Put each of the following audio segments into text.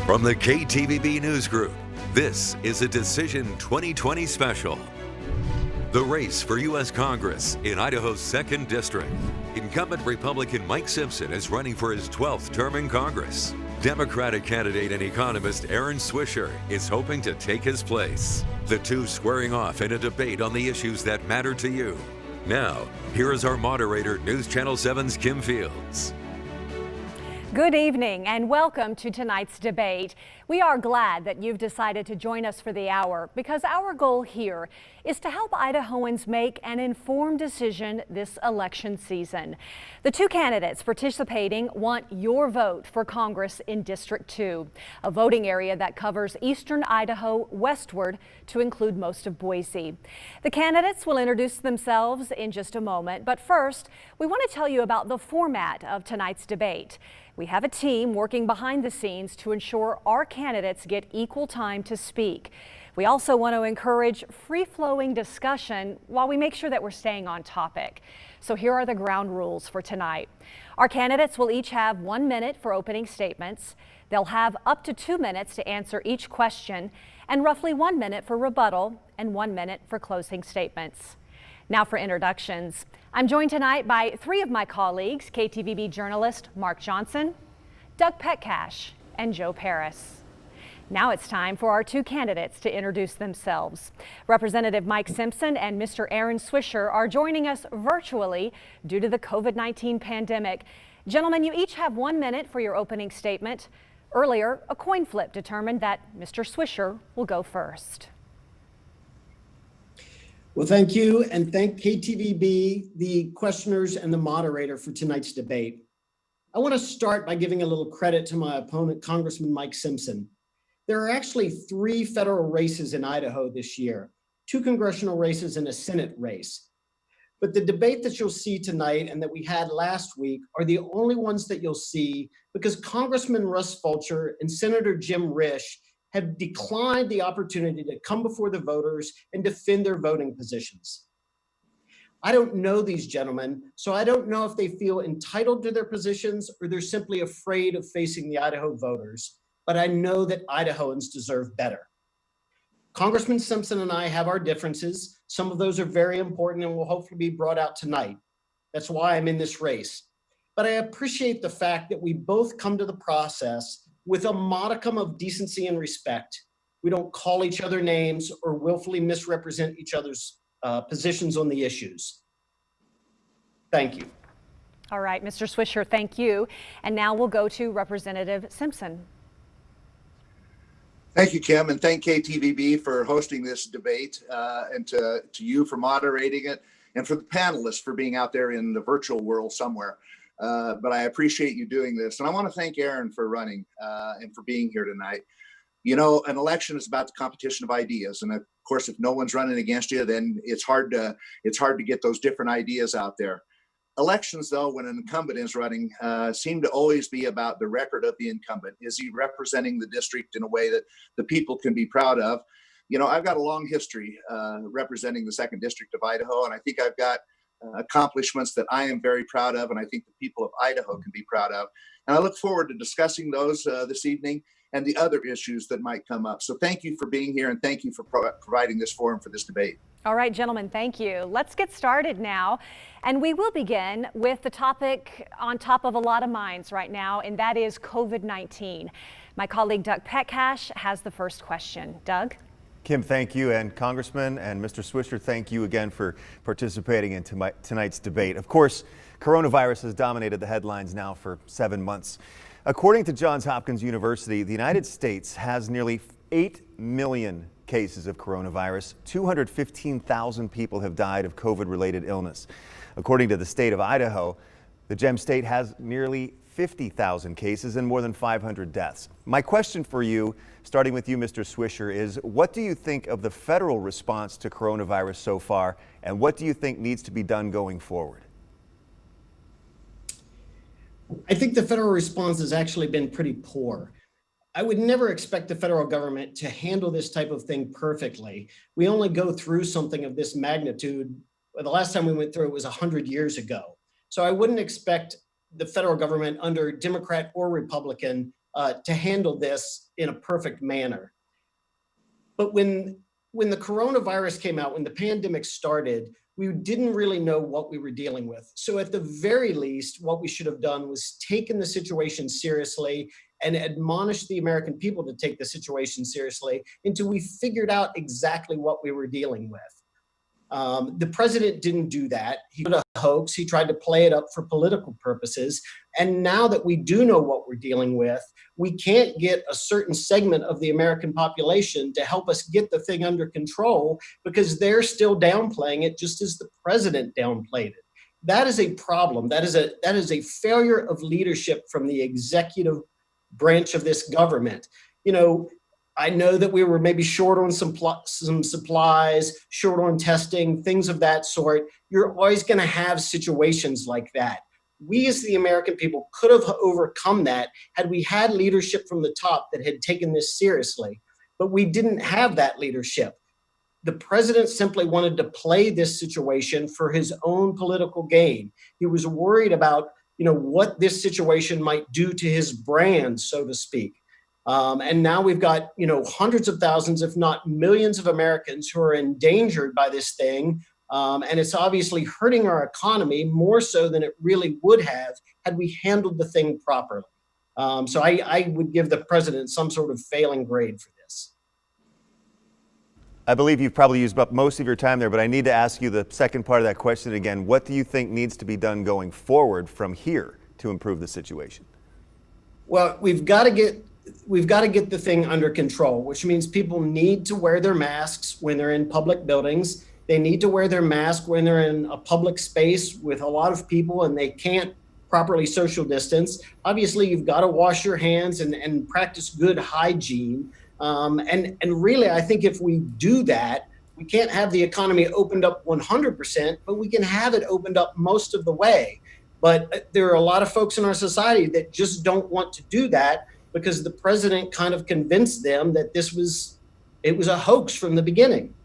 From the KTVB News Group, this is a Decision 2020 special. The race for U.S. Congress in Idaho's 2nd District. Incumbent Republican Mike Simpson is running for his 12th term in Congress. Democratic candidate and economist Aaron Swisher is hoping to take his place. The two squaring off in a debate on the issues that matter to you. Now, here is our moderator, News Channel 7's Kim Fields. Good evening and welcome to tonight's debate. We are glad that you've decided to join us for the hour because our goal here is to help Idahoans make an informed decision this election season. The two candidates participating want your vote for Congress in District 2, a voting area that covers eastern Idaho westward to include most of Boise. The candidates will introduce themselves in just a moment, but first, we want to tell you about the format of tonight's debate. We have a team working behind the scenes to ensure our candidates get equal time to speak. We also want to encourage free-flowing discussion while we make sure that we're staying on topic. So here are the ground rules for tonight. Our candidates will each have 1 minute for opening statements. They'll have up to 2 minutes to answer each question and roughly 1 minute for rebuttal and 1 minute for closing statements. Now for introductions. I'm joined tonight by three of my colleagues, KTVB journalist Mark Johnson, Doug Petcash, and Joe Paris. Now it's time for our two candidates to introduce themselves. Representative Mike Simpson and Mr. Aaron Swisher are joining us virtually due to the COVID-19 pandemic. Gentlemen, you each have 1 minute for your opening statement. Earlier, a coin flip determined that Mr. Swisher will go first. Well, thank you, and thank KTVB, the questioners, and the moderator for tonight's debate. I want to start by giving a little credit to my opponent, Congressman Mike Simpson. There are actually 3 federal races in Idaho this year, 2 congressional races and a Senate race. But the debate that you'll see tonight and that we had last week are the only ones that you'll see because Congressman Russ Fulcher and Senator Jim Risch have declined the opportunity to come before the voters and defend their voting positions. I don't know these gentlemen, so I don't know if they feel entitled to their positions or they're simply afraid of facing the Idaho voters, but I know that Idahoans deserve better. Congressman Simpson and I have our differences. Some of those are very important and will hopefully be brought out tonight. That's why I'm in this race. But I appreciate the fact that we both come to the process with a modicum of decency and respect. We don't call each other names or willfully misrepresent each other's positions on the issues. Thank you. All right, Mr. Swisher, thank you. And now we'll go to Representative Simpson. Thank you, Kim, and thank KTVB for hosting this debate, and to you for moderating it, and for the panelists for being out there in the virtual world somewhere. But I appreciate you doing this. And I want to thank Aaron for running and for being here tonight. You know, an election is about the competition of ideas. And of course, if no one's running against you, then it's hard to get those different ideas out there. Elections, though, when an incumbent is running, seem to always be about the record of the incumbent. Is he representing the district in a way that the people can be proud of? You know, I've got a long history representing the 2nd District of Idaho, and I think I've got accomplishments that I am very proud of, and I think the people of Idaho can be proud of. And I look forward to discussing those this evening and the other issues that might come up. So thank you for being here, and thank you for providing this forum for this debate. All right, gentlemen, thank you. Let's get started now. And we will begin with the topic on top of a lot of minds right now, and that is COVID-19. My colleague Doug Petcash has the first question. Doug? Kim, thank you, and Congressman and Mr. Swisher, thank you again for participating in tonight's debate. Of course, coronavirus has dominated the headlines now for 7 months. According to Johns Hopkins University, the United States has nearly 8 million cases of coronavirus. 215,000 people have died of COVID-related illness. According to the state of Idaho, the Gem State has nearly 50,000 cases and more than 500 deaths. My question for you, starting with you, Mr. Swisher, is what do you think of the federal response to coronavirus so far, and what do you think needs to be done going forward? I think the federal response has actually been pretty poor. I would never expect the federal government to handle this type of thing perfectly. We only go through something of this magnitude. The last time we went through it was 100 years ago. So I wouldn't expect the federal government under Democrat or Republican to handle this in a perfect manner. But when the coronavirus came out, when the pandemic started, we didn't really know what we were dealing with. So at the very least, what we should have done was taken the situation seriously and admonished the American people to take the situation seriously until we figured out exactly what we were dealing with. The president didn't do that. He did a hoax. He tried to play it up for political purposes. And now that we do know what we're dealing with, we can't get a certain segment of the American population to help us get the thing under control because they're still downplaying it just as the president downplayed it. That is a problem. That is a failure of leadership from the executive branch of this government. You know, I know that we were maybe short on some supplies, short on testing, things of that sort. You're always going to have situations like that. We as the American people could have overcome that had we had leadership from the top that had taken this seriously, but we didn't have that leadership. The president simply wanted to play this situation for his own political gain. He was worried about, what this situation might do to his brand, so to speak. And now we've got, hundreds of thousands, if not millions of Americans who are endangered by this thing. And it's obviously hurting our economy more so than it really would have had we handled the thing properly. So I would give the president some sort of failing grade for this. I believe you've probably used up most of your time there, but I need to ask you the second part of that question again. What do you think needs to be done going forward from here to improve the situation? Well, we've got to get the thing under control, which means people need to wear their masks when they're in public buildings. They need to wear their mask when they're in a public space with a lot of people and they can't properly social distance. Obviously, you've got to wash your hands and practice good hygiene. And really, I think if we do that, we can't have the economy opened up 100%, but we can have it opened up most of the way. But there are a lot of folks in our society that just don't want to do that because the president kind of convinced them that it was a hoax from the beginning.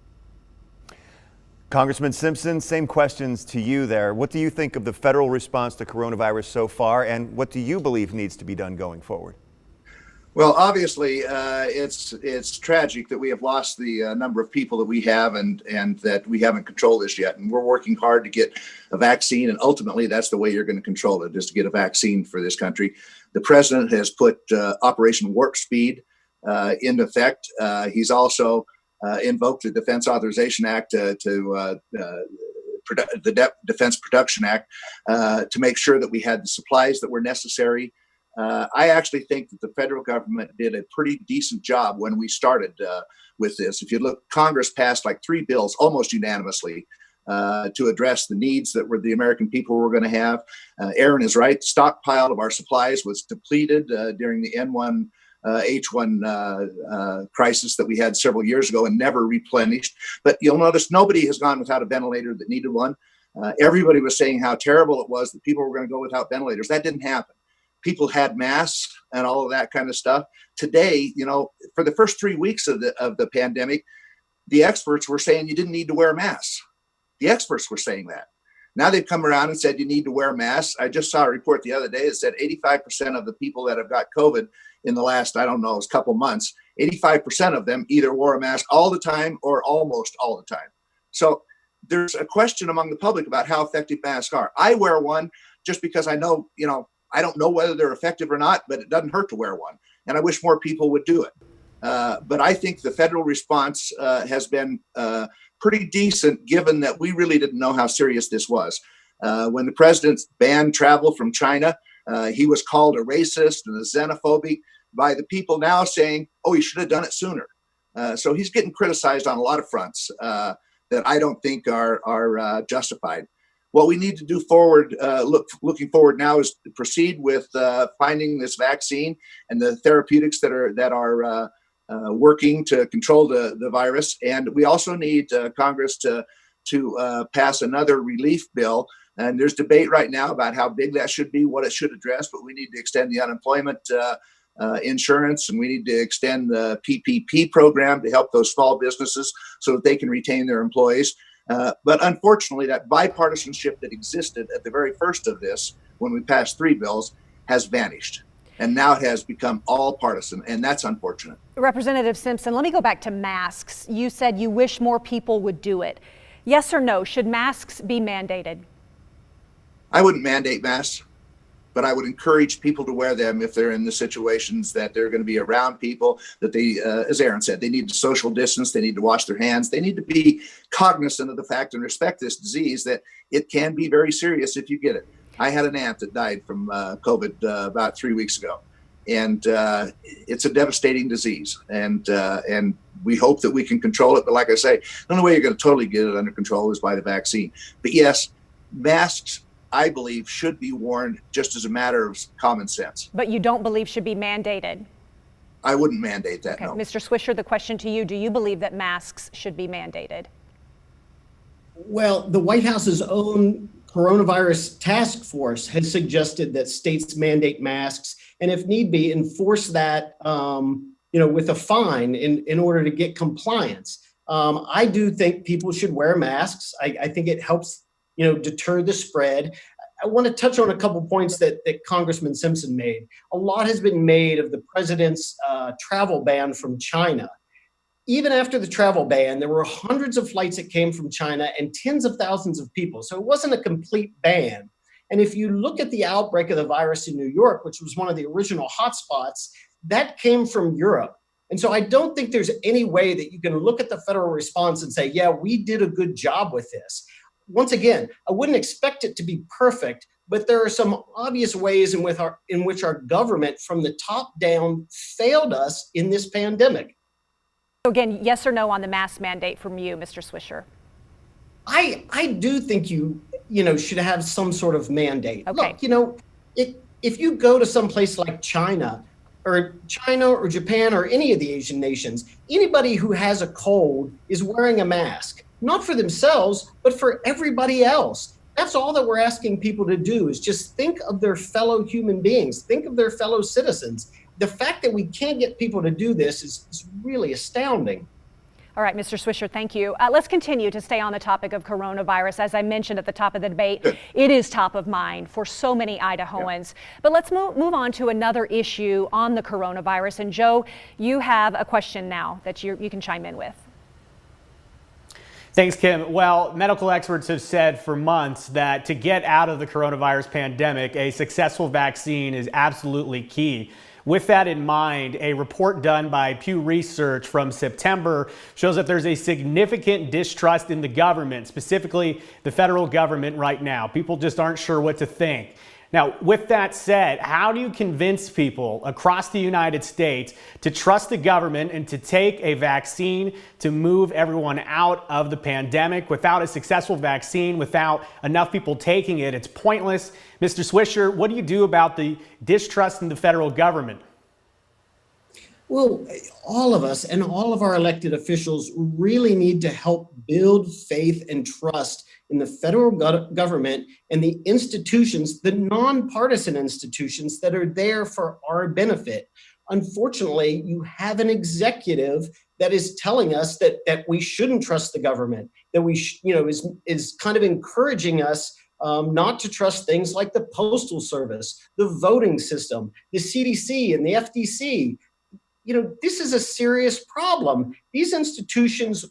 Congressman Simpson, same questions to you there. What do you think of the federal response to coronavirus so far, and what do you believe needs to be done going forward? Well, obviously, it's tragic that we have lost the number of people that we have and that we haven't controlled this yet. And we're working hard to get a vaccine. And ultimately, that's the way you're going to control it, is to get a vaccine for this country. The president has put Operation Warp Speed into effect. He's also invoked the Defense Authorization Act the Defense Production Act to make sure that we had the supplies that were necessary. I actually think that the federal government did a pretty decent job when we started with this. If you look, Congress passed like 3 bills almost unanimously to address the needs that the American people were going to have. Aaron is right. The stockpile of our supplies was depleted during the H1 crisis that we had several years ago and never replenished. But you'll notice nobody has gone without a ventilator that needed one. Everybody was saying how terrible it was that people were going to go without ventilators. That didn't happen. People had masks and all of that kind of stuff. Today, for the first 3 weeks of the pandemic, the experts were saying you didn't need to wear masks. The experts were saying that. Now they've come around and said you need to wear masks. I just saw a report the other day that said 85% of the people that have got COVID in the last, couple months, 85% of them either wore a mask all the time or almost all the time. So there's a question among the public about how effective masks are. I wear one just because I know, I don't know whether they're effective or not, but it doesn't hurt to wear one. And I wish more people would do it. But I think the federal response has been pretty decent, given that we really didn't know how serious this was. When the president banned travel from China, he was called a racist and a xenophobic by the people now saying, oh, he should have done it sooner. So he's getting criticized on a lot of fronts that I don't think are justified. What we need to do looking forward now is to proceed with finding this vaccine and the therapeutics that are working to control the virus. And we also need Congress to pass another relief bill. And there's debate right now about how big that should be, what it should address. But we need to extend the unemployment insurance, and we need to extend the PPP program to help those small businesses so that they can retain their employees. But unfortunately, that bipartisanship that existed at the very first of this, when we passed 3 bills, has vanished. And now it has become all partisan, and that's unfortunate. Representative Simpson, let me go back to masks. You said you wish more people would do it. Yes or no, should masks be mandated? I wouldn't mandate masks, but I would encourage people to wear them if they're in the situations that they're going to be around people, that they, as Aaron said, they need to social distance, they need to wash their hands, they need to be cognizant of the fact and respect this disease, that it can be very serious if you get it. I had an aunt that died from COVID about 3 weeks ago, and it's a devastating disease. And we hope that we can control it. But like I say, the only way you're going to totally get it under control is by the vaccine. But yes, masks, I believe, should be worn just as a matter of common sense. But you don't believe should be mandated? I wouldn't mandate that, okay. no. Mr. Swisher, the question to you, do you believe that masks should be mandated? Well, the White House's own coronavirus task force has suggested that states mandate masks and, if need be, enforce that with a fine in order to get compliance. I do think people should wear masks. I think it helps deter the spread. I want to touch on a couple points that Congressman Simpson made. A lot has been made of the president's travel ban from China. Even after the travel ban, there were hundreds of flights that came from China and tens of thousands of people. So it wasn't a complete ban. And if you look at the outbreak of the virus in New York, which was one of the original hotspots, that came from Europe. And so I don't think there's any way that you can look at the federal response and say, yeah, we did a good job with this. Once again, I wouldn't expect it to be perfect, but there are some obvious ways in which our government from the top down failed us in this pandemic. Again, yes or no on the mask mandate from you, Mr. Swisher? I do think you should have some sort of mandate. Okay. Look, if you go to some place like China or Japan or any of the Asian nations, anybody who has a cold is wearing a mask, not for themselves, but for everybody else. That's all that we're asking people to do, is just think of their fellow human beings, think of their fellow citizens. The fact that we can't get people to do this is really astounding. All right, Mr. Swisher, thank you. Let's continue to stay on the topic of coronavirus. As I mentioned at the top of the debate, it is top of mind for so many Idahoans. Yeah. But let's move on to another issue on the coronavirus. And Joe, you have a question now that you can chime in with. Thanks, Kim. Well, medical experts have said for months that to get out of the coronavirus pandemic, a successful vaccine is absolutely key. With that in mind, a report done by Pew Research from September shows that there's a significant distrust in the government, specifically the federal government right now. People just aren't sure what to think. Now, with that said, how do you convince people across the United States to trust the government and to take a vaccine to move everyone out of the pandemic? Without a successful vaccine, without enough people taking it, it's pointless. Mr. Swisher, what do you do about the distrust in the federal government? Well, all of us and all of our elected officials really need to help build faith and trust in the federal government and the institutions, the nonpartisan institutions that are there for our benefit. Unfortunately, you have an executive that is telling us that we shouldn't trust the government, that we is kind of encouraging us not to trust things like the Postal Service, the voting system, the CDC and the FTC. This is a serious problem. These institutions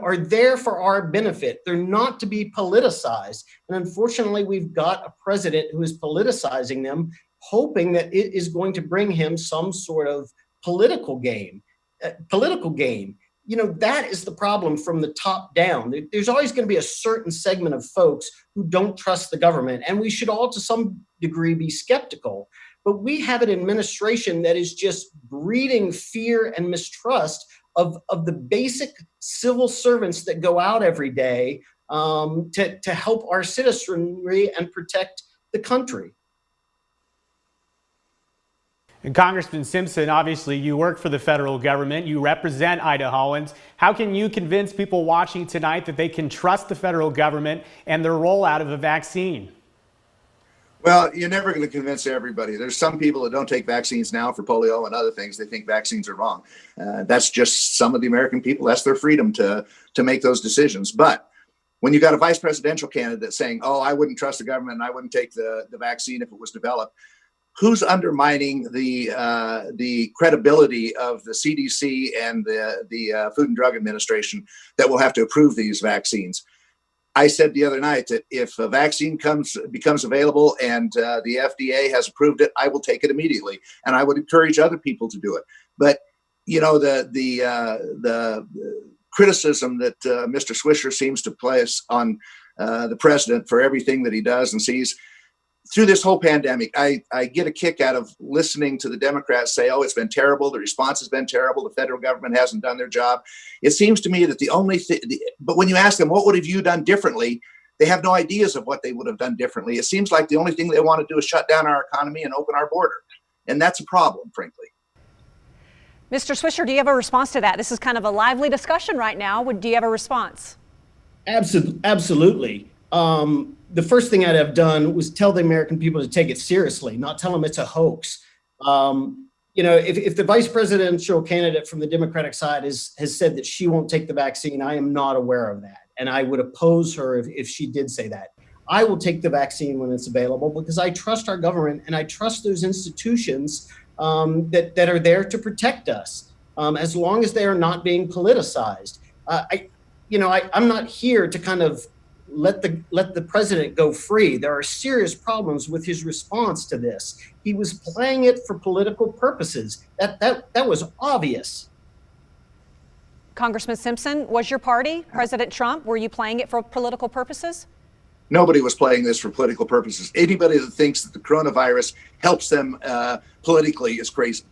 are there for our benefit. They're not to be politicized. And unfortunately, we've got a president who is politicizing them, hoping that it is going to bring him some sort of political gain. That is the problem from the top down. There's always going to be a certain segment of folks who don't trust the government, and we should all to some degree be skeptical. But we have an administration that is just breeding fear and mistrust of the basic civil servants that go out every day to help our citizenry and protect the country. And Congressman Simpson, obviously you work for the federal government, you represent Idahoans. How can you convince people watching tonight that they can trust the federal government and their rollout of a vaccine? Well, you're never going to convince everybody. There's some people that don't take vaccines now for polio and other things. They think vaccines are wrong. That's just some of the American people. That's their freedom to make those decisions. But when you got a vice presidential candidate saying, oh, I wouldn't trust the government and I wouldn't take the vaccine if it was developed, who's undermining the credibility of the CDC and the Food and Drug Administration that will have to approve these vaccines? I said the other night that if a vaccine becomes available and the FDA has approved it, I will take it immediately, and I would encourage other people to do it. But the criticism that Mr. Swisher seems to place on the president for everything that he does and sees through this whole pandemic, I get a kick out of listening to the Democrats say, oh, it's been terrible. The response has been terrible. The federal government hasn't done their job. It seems to me that the only thing, but when you ask them, what would have you done differently? They have no ideas of what they would have done differently. It seems like the only thing they want to do is shut down our economy and open our border. And that's a problem, frankly. Mr. Swisher, do you have a response to that? This is kind of a lively discussion right now. Do you have a response? Absolutely. The first thing I'd have done was tell the American people to take it seriously, not tell them it's a hoax. If the vice presidential candidate from the Democratic side has said that she won't take the vaccine, I am not aware of that. And I would oppose her if she did say that. I will take the vaccine when it's available because I trust our government and I trust those institutions that are there to protect us, as long as they are not being politicized. I'm not here to kind of let the president go free. There are serious problems with his response to this. He was playing it for political purposes. That was obvious. Congressman Simpson, was your party, President Trump, were you playing it for political purposes? Nobody was playing this for political purposes. Anybody that thinks that the coronavirus helps them politically is crazy.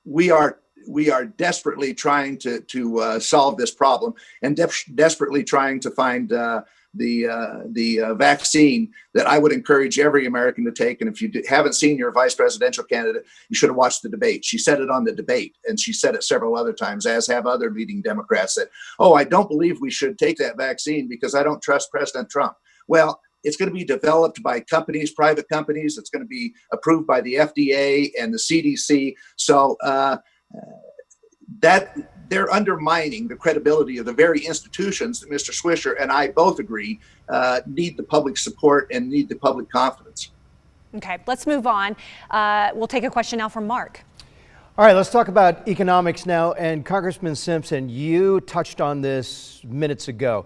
We are desperately trying to solve this problem and desperately trying to find the vaccine that I would encourage every American to take. And if you haven't seen your vice presidential candidate, you should have watched the debate. She said it on the debate, and she said it several other times, as have other leading Democrats, that, oh, I don't believe we should take that vaccine because I don't trust President Trump. Well, it's going to be developed by companies, private companies. It's going to be approved by the FDA and the CDC. So that they're undermining the credibility of the very institutions that Mr. Swisher and I both agree need the public support and need the public confidence. Okay, let's move on. We'll take a question now from Mark. All right, let's talk about economics now. And Congressman Simpson, you touched on this minutes ago.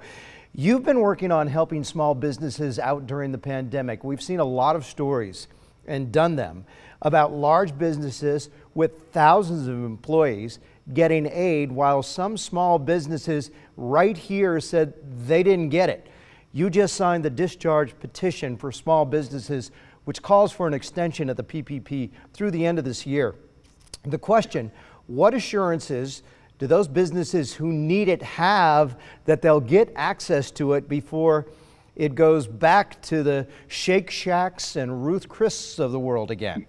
You've been working on helping small businesses out during the pandemic. We've seen a lot of stories and done them about large businesses with thousands of employees getting aid, while some small businesses right here said they didn't get it. You just signed the discharge petition for small businesses, which calls for an extension of the PPP through the end of this year. The question, what assurances do those businesses who need it have that they'll get access to it before it goes back to the Shake Shacks and Ruth Chris's of the world again?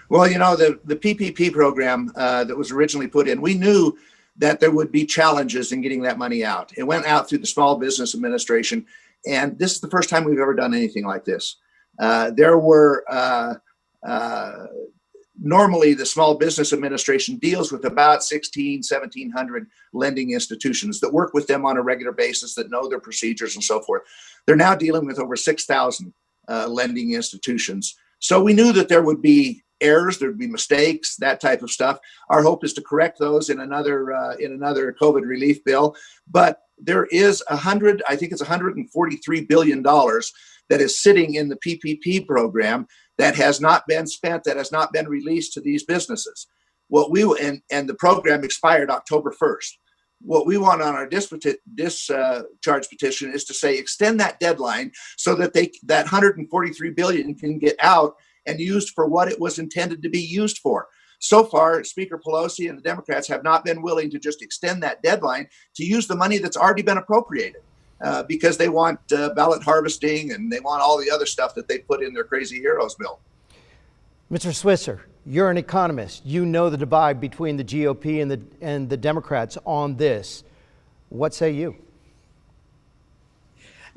Well, the PPP program that was originally put in, we knew that there would be challenges in getting that money out. It went out through the Small Business Administration, and this is the first time we've ever done anything like this. There were normally the Small Business Administration deals with about 1,700 lending institutions that work with them on a regular basis, that know their procedures and so forth. They're now dealing with over 6,000 lending institutions. So we knew that there would be errors, there'd be mistakes, that type of stuff. Our hope is to correct those in another COVID relief bill. But there is $143 billion that is sitting in the PPP program that has not been spent, that has not been released to these businesses. And the program expired October 1st. What we want on our discharge petition is to say extend that deadline so that that $143 billion can get out and used for what it was intended to be used for. So far, Speaker Pelosi and the Democrats have not been willing to just extend that deadline to use the money that's already been appropriated because they want ballot harvesting and they want all the other stuff that they put in their Crazy Heroes bill. Mr. Swisher, you're an economist. You know the divide between the GOP and the Democrats on this. What say you?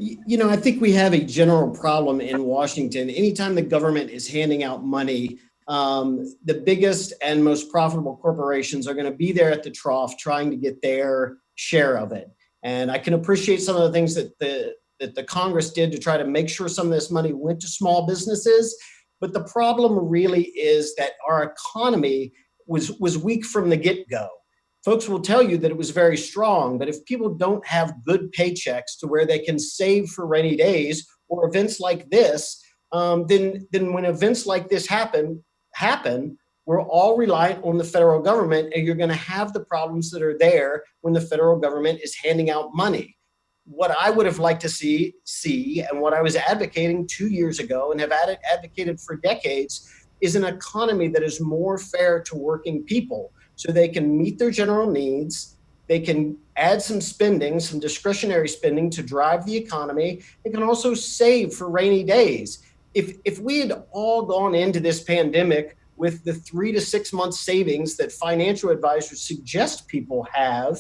I think we have a general problem in Washington. Anytime the government is handing out money, the biggest and most profitable corporations are going to be there at the trough trying to get their share of it. And I can appreciate some of the things that the Congress did to try to make sure some of this money went to small businesses. But the problem really is that our economy was weak from the get-go. Folks will tell you that it was very strong, but if people don't have good paychecks to where they can save for rainy days or events like this, then when events like this happen, we're all reliant on the federal government, and you're going to have the problems that are there when the federal government is handing out money. What I would have liked to see, and what I was advocating 2 years ago and have advocated for decades, is an economy that is more fair to working people so they can meet their general needs. They can add some spending, some discretionary spending to drive the economy. They can also save for rainy days. If we had all gone into this pandemic with the 3 to 6 month savings that financial advisors suggest people have,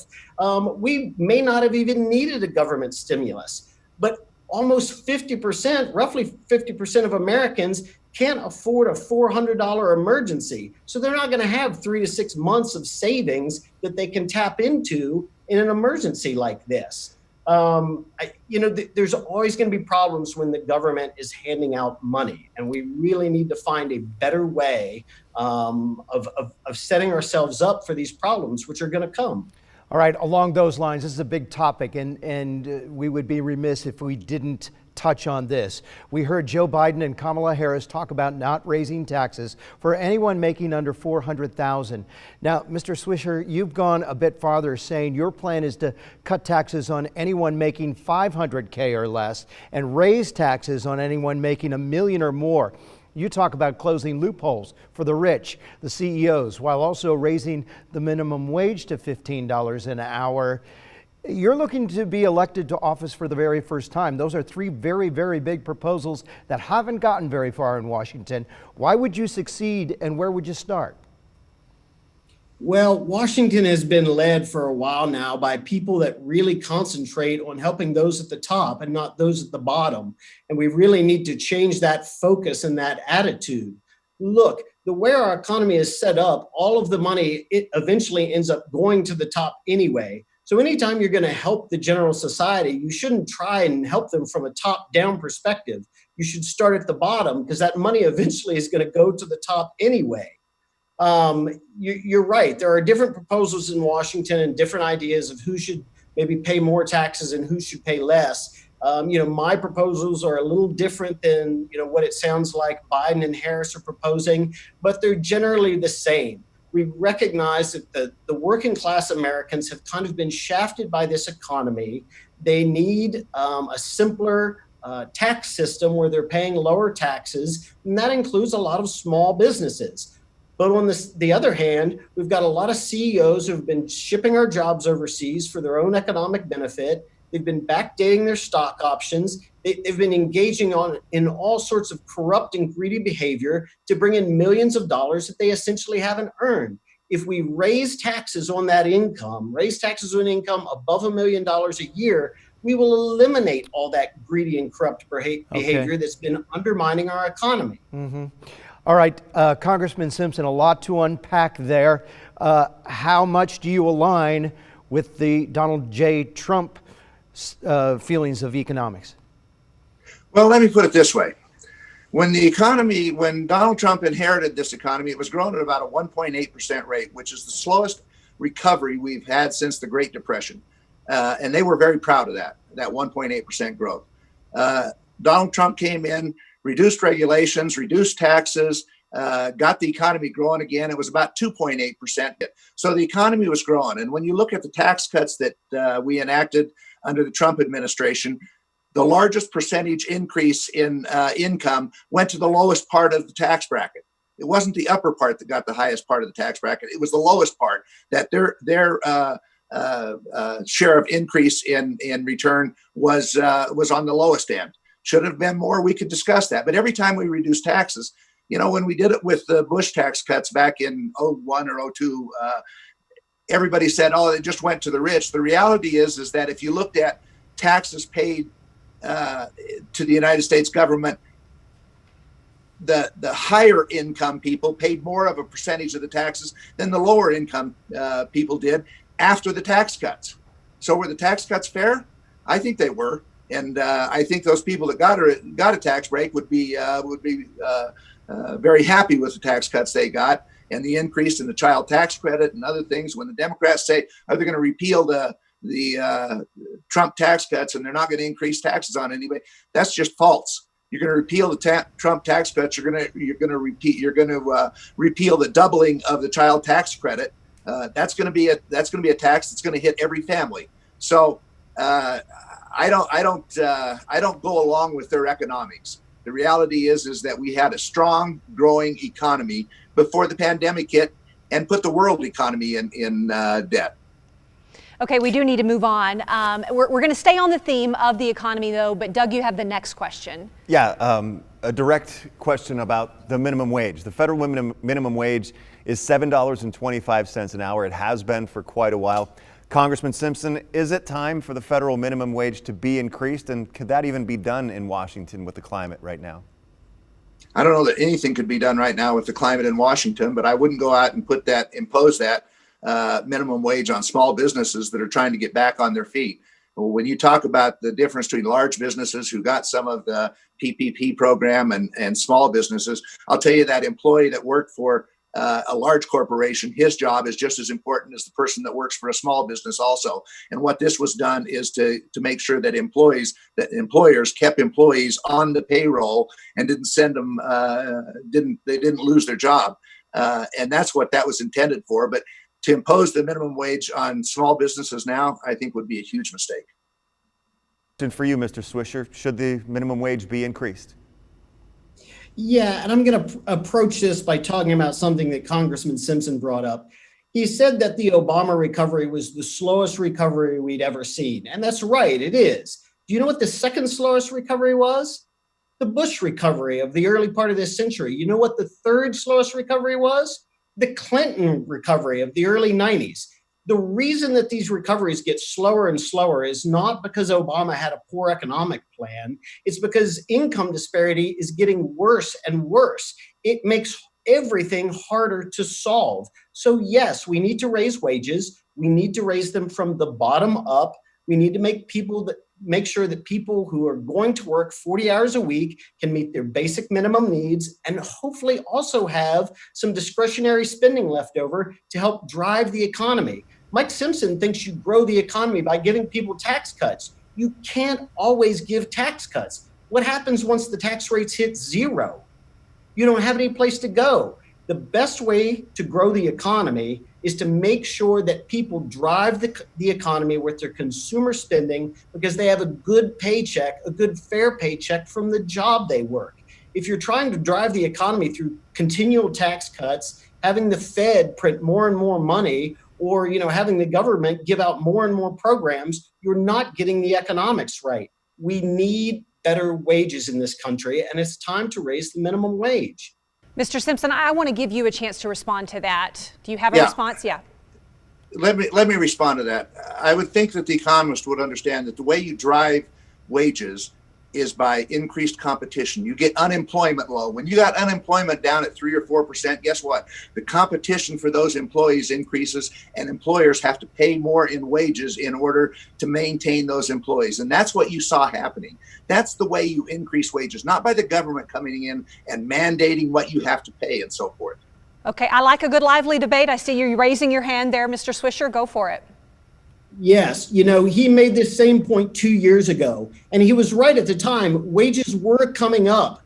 we may not have even needed a government stimulus. But almost 50%, roughly 50% of Americans can't afford a $400 emergency. So they're not going to have 3 to 6 months of savings that they can tap into in an emergency like this. There's always going to be problems when the government is handing out money, and we really need to find a better way of setting ourselves up for these problems, which are going to come. All right, along those lines, this is a big topic, and we would be remiss if we didn't touch on this. We heard Joe Biden and Kamala Harris talk about not raising taxes for anyone making under $400,000. Now, Mr. Swisher, you've gone a bit farther, saying your plan is to cut taxes on anyone making $500K or less and raise taxes on anyone making $1 million or more. You talk about closing loopholes for the rich, the CEOs, while also raising the minimum wage to $15 an hour. You're looking to be elected to office for the very first time. Those are three very, very big proposals that haven't gotten very far in Washington. Why would you succeed, and where would you start? Well, Washington has been led for a while now by people that really concentrate on helping those at the top and not those at the bottom. And we really need to change that focus and that attitude. Look, the way our economy is set up, all of the money, it eventually ends up going to the top anyway. So anytime you're going to help the general society, you shouldn't try and help them from a top-down perspective. You should start at the bottom, because that money eventually is going to go to the top anyway. You're right. There are different proposals in Washington and different ideas of who should maybe pay more taxes and who should pay less. My proposals are a little different than what it sounds like Biden and Harris are proposing, but they're generally the same. We recognize that the working class Americans have kind of been shafted by this economy. They need a simpler tax system where they're paying lower taxes, and that includes a lot of small businesses. But on the other hand, we've got a lot of CEOs who have been shipping our jobs overseas for their own economic benefit. They've been backdating their stock options. They've been engaging in all sorts of corrupt and greedy behavior to bring in millions of dollars that they essentially haven't earned. If we raise taxes on that income, above $1 million a year, we will eliminate all that greedy and corrupt behavior that's been undermining our economy. Mm-hmm. All right, Congressman Simpson, a lot to unpack there. How much do you align with the Donald J. Trump feelings of economics? Well, let me put it this way. When Donald Trump inherited this economy, it was growing at about a 1.8% rate, which is the slowest recovery we've had since the Great Depression. And they were very proud of that 1.8% growth. Donald Trump came in, reduced regulations, reduced taxes, got the economy growing again. It was about 2.8%. So the economy was growing. And when you look at the tax cuts that we enacted under the Trump administration, the largest percentage increase in income went to the lowest part of the tax bracket. It wasn't the upper part that got the highest part of the tax bracket. It was the lowest part that their share of increase in return was on the lowest end. Should have been more. We could discuss that. But every time we reduce taxes, when we did it with the Bush tax cuts back in 01 or 02, everybody said, oh, it just went to the rich. The reality is that if you looked at taxes paid to the United States government, the higher income people paid more of a percentage of the taxes than the lower income people did after the tax cuts. So were the tax cuts fair? I think they were. And I think those people that got a tax break would be very happy with the tax cuts they got and the increase in the child tax credit and other things. When the Democrats say, are they going to repeal the Trump tax cuts and they're not going to increase taxes on anybody, that's just false. You're going to repeal the Trump tax cuts. You're going to repeal the doubling of the child tax credit. That's going to be a tax that's going to hit every family. So I don't go along with their economics. The reality is that we had a strong, growing economy before the pandemic hit and put the world economy in debt. Okay, we do need to move on. We're going to stay on the theme of the economy, though. But Doug, you have the next question. Yeah, a direct question about the minimum wage. The federal minimum wage is $7.25 an hour. It has been for quite a while. Congressman Simpson, is it time for the federal minimum wage to be increased? And could that even be done in Washington with the climate right now? I don't know that anything could be done right now with the climate in Washington, but I wouldn't go out and impose that minimum wage on small businesses that are trying to get back on their feet. When you talk about the difference between large businesses who got some of the PPP program and small businesses, I'll tell you that employee that worked for a large corporation, his job is just as important as the person that works for a small business also. And what this was done is to make sure that employers kept employees on the payroll and didn't send them, they didn't lose their job. And that's what that was intended for. But to impose the minimum wage on small businesses now, I think would be a huge mistake. And for you, Mr. Swisher, should the minimum wage be increased? Yeah, and I'm going to approach this by talking about something that Congressman Simpson brought up. He said that the Obama recovery was the slowest recovery we'd ever seen. And that's right, it is. Do you know what the second slowest recovery was? The Bush recovery of the early part of this century. You know what the third slowest recovery was? The Clinton recovery of the early 90s. The reason that these recoveries get slower and slower is not because Obama had a poor economic plan. It's because income disparity is getting worse and worse. It makes everything harder to solve. So yes, we need to raise wages. We need to raise them from the bottom up. We need to make sure that people who are going to work 40 hours a week can meet their basic minimum needs and hopefully also have some discretionary spending left over to help drive the economy. Mike Simpson thinks you grow the economy by giving people tax cuts. You can't always give tax cuts. What happens once the tax rates hit zero? You don't have any place to go. The best way to grow the economy is to make sure that people drive the economy with their consumer spending because they have a good paycheck, a good fair paycheck from the job they work. If you're trying to drive the economy through continual tax cuts, having the Fed print more and more money, or having the government give out more and more programs, you're not getting the economics right. We need better wages in this country, and it's time to raise the minimum wage. Mr. Simpson, I want to give you a chance to respond to that. Do you have a response? Yeah. Let me respond to that. I would think that the economist would understand that the way you drive wages is by increased competition. You get unemployment low. When you got unemployment down at 3 or 4%, guess what? The competition for those employees increases, and employers have to pay more in wages in order to maintain those employees. And that's what you saw happening. That's the way you increase wages, not by the government coming in and mandating what you have to pay and so forth. Okay, I like a good lively debate. I see you raising your hand there, Mr. Swisher. Go for it. Yes, he made this same point 2 years ago, and he was right at the time. Wages were coming up,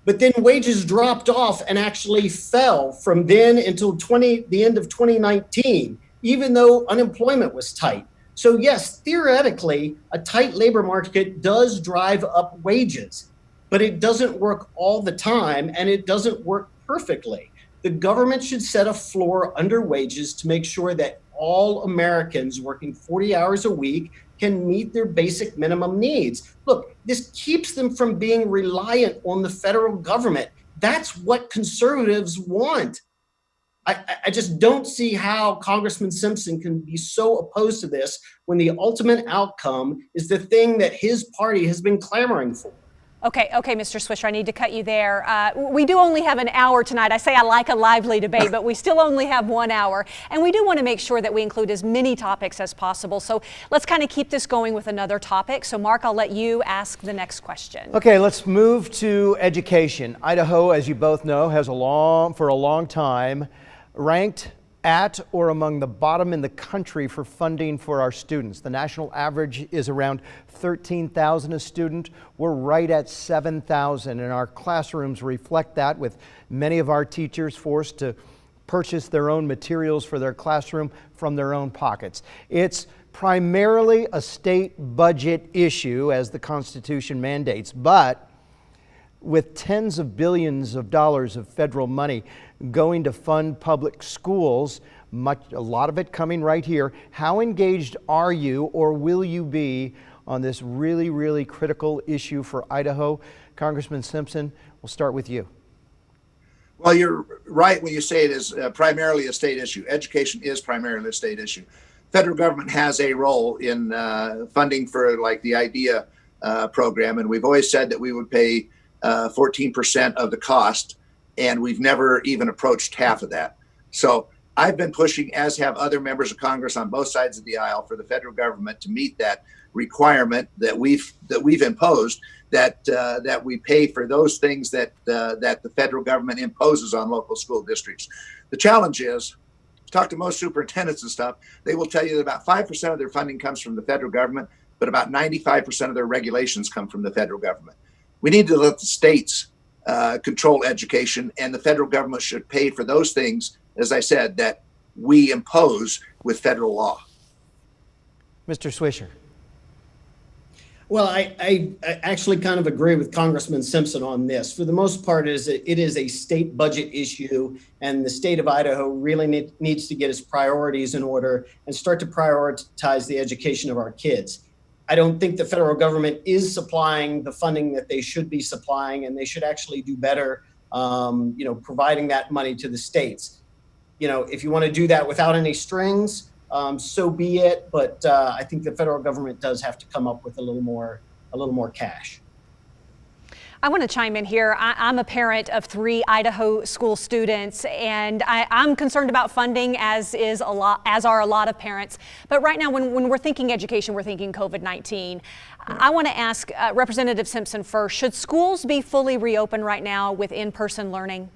but then wages dropped off and actually fell from then until the end of 2019, even though unemployment was tight. So yes, theoretically, a tight labor market does drive up wages, but it doesn't work all the time, and it doesn't work perfectly. The government should set a floor under wages to make sure that all Americans working 40 hours a week can meet their basic minimum needs. Look, this keeps them from being reliant on the federal government. That's what conservatives want. I just don't see how Congressman Simpson can be so opposed to this when the ultimate outcome is the thing that his party has been clamoring for. Okay, Mr. Swisher, I need to cut you there. We do only have an hour tonight. I say I like a lively debate, but we still only have 1 hour. And we do want to make sure that we include as many topics as possible. So let's kind of keep this going with another topic. So Mark, I'll let you ask the next question. Okay, let's move to education. Idaho, as you both know, has for a long time ranked at or among the bottom in the country for funding for our students. The national average is around $13,000 a student. We're right at $7,000, and our classrooms reflect that, with many of our teachers forced to purchase their own materials for their classroom from their own pockets. It's primarily a state budget issue, as the Constitution mandates, but with tens of billions of dollars of federal money going to fund public schools, a lot of it coming right here, how engaged are you, or will you be, on this really, really critical issue for Idaho? Congressman Simpson, we'll start with you. Well, you're right when you say it is primarily a state issue. Education is primarily a state issue. Federal government has a role in funding for, like, the IDEA program, and we've always said that we would pay 14% of the cost, and we've never even approached half of that. So I've been pushing, as have other members of Congress on both sides of the aisle, for the federal government to meet that requirement that we've imposed, that we pay for those things that the federal government imposes on local school districts. The challenge is, talk to most superintendents and stuff, they will tell you that about 5% of their funding comes from the federal government, but about 95% of their regulations come from the federal government. We need to let the states control education, and the federal government should pay for those things, as I said, that we impose with federal law. Mr. Swisher. Well, I actually kind of agree with Congressman Simpson on this. For the most part, it is a state budget issue, and the state of Idaho really needs to get its priorities in order and start to prioritize the education of our kids. I don't think the federal government is supplying the funding that they should be supplying, and they should actually do better, providing that money to the states. If you want to do that without any strings, so be it. But I think the federal government does have to come up with a little more cash. I want to chime in here. I'm a parent of 3 Idaho school students, and I'm concerned about funding, as are a lot of parents. But right now, when we're thinking education, we're thinking COVID-19. I want to ask Representative Simpson first. Should schools be fully reopened right now with in-person learning?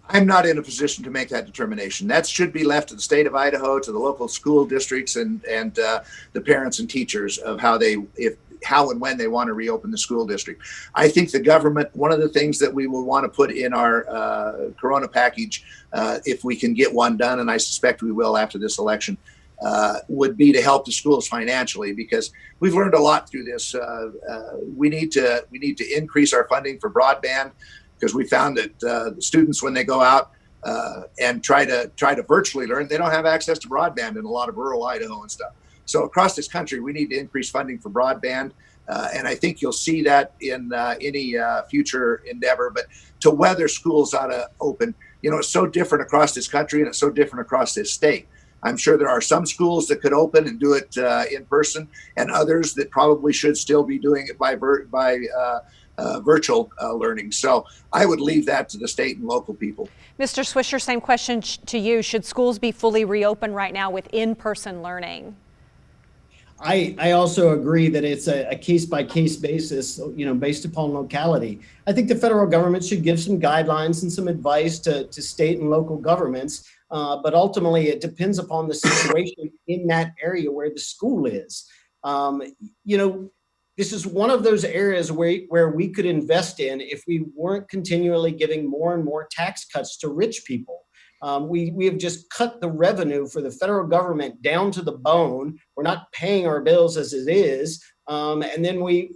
I'm not in a position to make that determination. That should be left to the state of Idaho, to the local school districts, and the parents and teachers of how and when they want to reopen the school district. I think the government, one of the things that we will want to put in our Corona package, if we can get one done, and I suspect we will after this election, would be to help the schools financially, because we've learned a lot through this. We need to increase our funding for broadband, because we found that the students, when they go out and try to virtually learn, they don't have access to broadband in a lot of rural Idaho and stuff. So across this country, we need to increase funding for broadband, and I think you'll see that in any future endeavor. But to whether schools ought to open, it's so different across this country, and it's so different across this state. I'm sure there are some schools that could open and do it in person, and others that probably should still be doing it by virtual learning. So I would leave that to the state and local people. Mr. Swisher, same question to you. Should schools be fully reopened right now with in-person learning? I also agree that it's a case-by-case basis, based upon locality. I think the federal government should give some guidelines and some advice to state and local governments, but ultimately it depends upon the situation in that area where the school is. This is one of those areas where we could invest in if we weren't continually giving more and more tax cuts to rich people. We have just cut the revenue for the federal government down to the bone. We're not paying our bills as it is. And then we